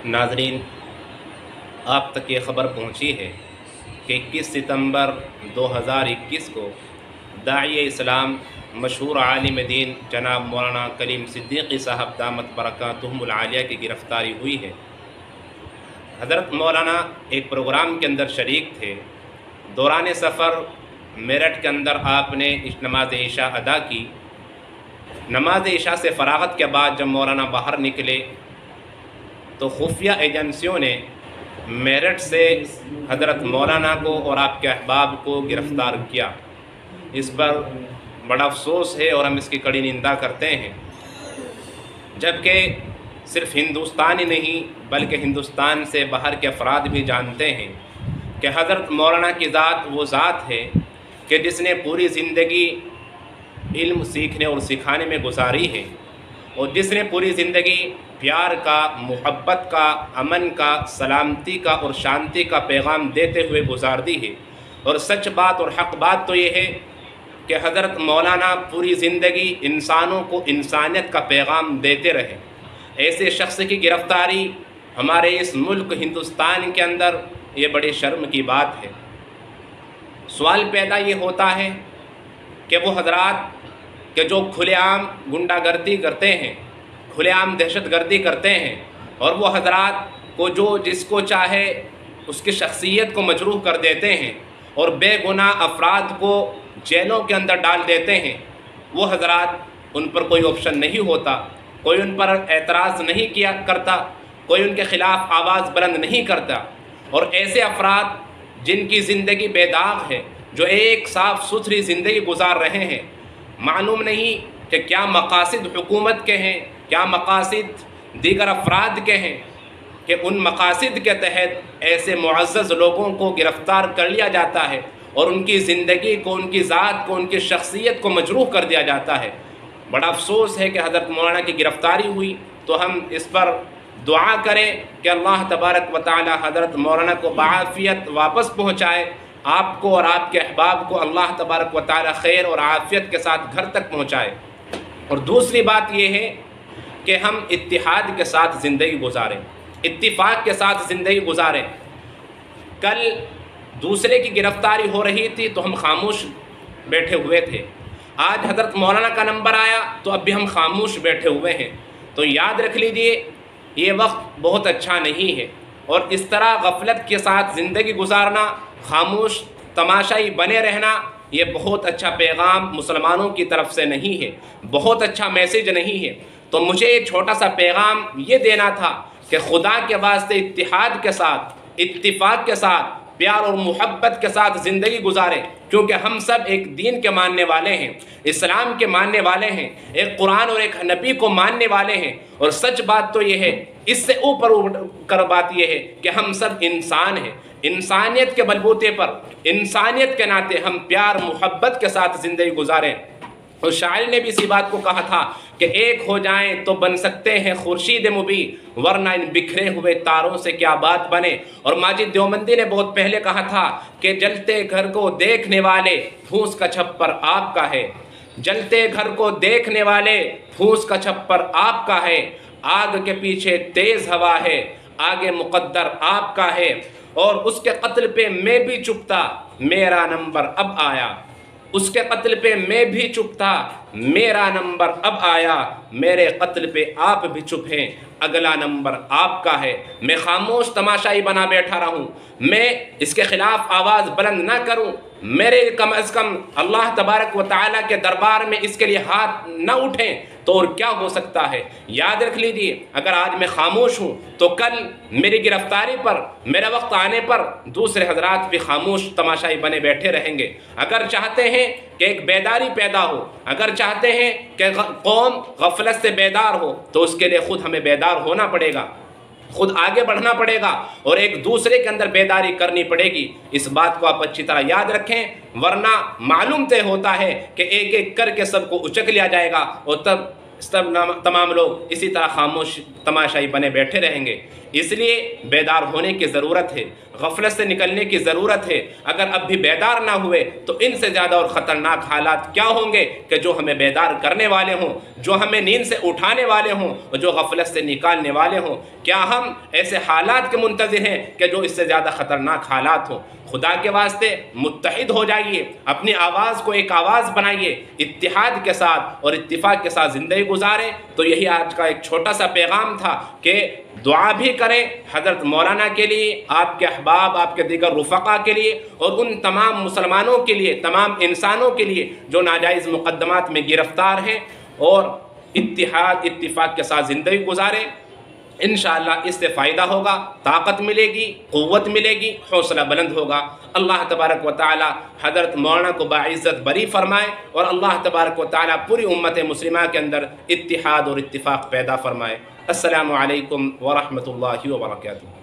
नाजरीन, आप तक ये ख़बर पहुँची है कि 21 सितंबर 2021 को दाई इस्लाम मशहूर आलिम दीन जनाब मौलाना कलीम सिद्दीकी साहब दामत बरकातुहुमुल आलिया की गिरफ़्तारी हुई है। हज़रत मौलाना एक प्रोग्राम के अंदर शरीक थे। दौरान सफ़र मेरठ के अंदर आपने नमाज इशा अदा की। नमाज इशा से फ़रागत के बाद जब मौलाना बाहर निकले तो खुफिया एजेंसियों ने मेरठ से हज़रत मौलाना को और आपके अहबाब को गिरफ़्तार किया। इस पर बड़ा अफसोस है और हम इसकी कड़ी निंदा करते हैं, जबकि सिर्फ़ हिंदुस्तान ही नहीं बल्कि हिंदुस्तान से बाहर के अफराद भी जानते हैं कि हज़रत मौलाना की ज़ात वो ज़ात है कि जिसने पूरी ज़िंदगी इल्म सीखने और सिखाने में गुजारी है और जिसने पूरी ज़िंदगी प्यार का, मोहब्बत का, अमन का, सलामती का और शांति का पैगाम देते हुए गुजार दी है। और सच बात और हक़ बात तो ये है कि हज़रत मौलाना पूरी ज़िंदगी इंसानों को इंसानियत का पैगाम देते रहे। ऐसे शख्स की गिरफ़्तारी हमारे इस मुल्क हिंदुस्तान के अंदर ये बड़ी शर्म की बात है। सवाल पैदा ये होता है कि वो हज़रात कि जो खुलेआम गुंडागर्दी करते हैं, खुलेआम दहशतगर्दी करते हैं और वो हज़रात को जो जिसको चाहे उसकी शख्सियत को मजरूह कर देते हैं और बेगुनाह अफराद को जेलों के अंदर डाल देते हैं, वो हज़रात उन पर कोई ऑप्शन नहीं होता, कोई उन पर एतराज़ नहीं किया करता, कोई उनके ख़िलाफ़ आवाज़ बुलंद नहीं करता। और ऐसे अफराद जिनकी ज़िंदगी बेदाग है, जो एक साफ़ सुथरी ज़िंदगी गुजार रहे हैं, मालूम नहीं कि क्या मकासद हुकूमत के हैं, क्या मकासद दीगर अफराद के हैं कि उन मकासद के तहत ऐसे मुअज़्ज़ज़ लोगों को गिरफ़्तार कर लिया जाता है और उनकी ज़िंदगी को, उनकी ज़ात को, उनकी शख्सियत को मजरूह कर दिया जाता है। बड़ा अफसोस है कि हज़रत मौलाना की गिरफ़्तारी हुई, तो हम इस पर दुआ करें कि अल्लाह तबारक व तआला हज़रत मौलाना को बआफ़ियत वापस पहुँचाए, आपको और आपके अहबाब को अल्लाह तबारक व तआला खैर और आफ़ियत के साथ घर तक पहुँचाए। और दूसरी बात यह है कि हम इत्तिहाद के साथ ज़िंदगी गुजारें, इत्तिफ़ाक़ के साथ ज़िंदगी गुजारें। कल दूसरे की गिरफ़्तारी हो रही थी तो हम खामोश बैठे हुए थे, आज हज़रत मौलाना का नंबर आया तो अब भी हम खामोश बैठे हुए हैं। तो याद रख लीजिए, ये वक्त बहुत अच्छा नहीं है और इस तरह गफलत के साथ ज़िंदगी गुजारना, खामोश तमाशाई बने रहना, ये बहुत अच्छा पैगाम मुसलमानों की तरफ से नहीं है, बहुत अच्छा मैसेज नहीं है। तो मुझे एक छोटा सा पैगाम ये देना था कि खुदा के वास्ते इत्तिहाद के साथ, इत्तिफाक के साथ, प्यार और मोहब्बत के साथ ज़िंदगी गुजारें, क्योंकि हम सब एक दीन के मानने वाले हैं, इस्लाम के मानने वाले हैं, एक कुरान और एक नबी को मानने वाले हैं। और सच बात तो ये है, इससे ऊपर कर बात ये है कि हम सब इंसान हैं। इंसानियत के बलबूते पर, इंसानियत के नाते हम प्यार मोहब्बत के साथ ज़िंदगी गुजारें। और शायर ने भी इसी बात को कहा था कि एक हो जाएं तो बन सकते हैं खुर्शीद मुबी, वरना इन बिखरे हुए तारों से क्या बात बने। और माजिद देवबंदी ने बहुत पहले कहा था कि जलते घर को देखने वाले फूस का छप्पर आपका है, जलते घर को देखने वाले फूस का छप्पर आपका है, आग के पीछे तेज हवा है, आगे मुकद्दर आपका है। और उसके कत्ल पे मैं भी चुप था, मेरा नंबर अब आया, उसके कत्ल पे मैं भी चुप था, मेरा नंबर अब आया, मेरे कत्ल पे आप भी चुप हैं, अगला नंबर आपका है। मैं खामोश तमाशाई बना बैठा रहूं, मैं इसके खिलाफ आवाज़ बुलंद ना करूं, मेरे कम अज़ कम अल्लाह तबारक व तआला के दरबार में इसके लिए हाथ न उठें तो और क्या हो सकता है। याद रख लीजिए, अगर आज मैं खामोश हूँ तो कल मेरी गिरफ्तारी पर, मेरा वक्त आने पर दूसरे हजरात भी खामोश तमाशाई बने बैठे रहेंगे। अगर चाहते हैं कि एक बेदारी पैदा हो, अगर चाहते हैं कि कौम गफलत से बेदार हो, तो उसके लिए खुद हमें बेदार होना पड़ेगा, खुद आगे बढ़ना पड़ेगा और एक दूसरे के अंदर बेदारी करनी पड़ेगी। इस बात को आप अच्छी तरह याद रखें, वरना मालूम तय होता है कि एक एक करके सबको उचक लिया जाएगा और तब तमाम लोग इसी तरह खामोश तमाशाई बने बैठे रहेंगे। اس لیے بیدار ہونے کی ضرورت ہے، غفلت سے نکلنے کی ضرورت ہے۔ اگر اب بھی بیدار نہ ہوئے تو ان سے زیادہ اور خطرناک حالات کیا ہوں گے کہ جو ہمیں بیدار کرنے والے ہوں، جو ہمیں نیند سے اٹھانے والے ہوں اور جو غفلت سے نکالنے والے ہوں۔ کیا ہم ایسے حالات کے منتظر ہیں کہ جو اس سے زیادہ خطرناک حالات ہوں؟ خدا کے واسطے متحد ہو جائیے، اپنی آواز کو ایک آواز بنائیے، اتحاد کے ساتھ اور اتفاق کے ساتھ زندگی گزاریں۔ تو یہی آج کا ایک چھوٹا سا پیغام تھا کہ دعا بھی کریں حضرت مولانا کے لیے، آپ کے احباب، آپ کے دیگر رفقا کے لیے، اور ان تمام مسلمانوں کے لیے، تمام انسانوں کے لیے جو ناجائز مقدمات میں گرفتار ہیں، اور اتحاد اتفاق کے ساتھ زندگی گزاریں۔ انشاءاللہ اس سے فائدہ ہوگا، طاقت ملے گی، قوت ملے گی، حوصلہ بلند ہوگا۔ اللہ تبارک و تعالی حضرت مولانا کو باعزت بری فرمائے، اور اللہ تبارک و تعالی پوری امت مسلمہ کے اندر اتحاد اور اتفاق پیدا فرمائے۔ السلام علیکم ورحمۃ اللہ وبرکاتہ۔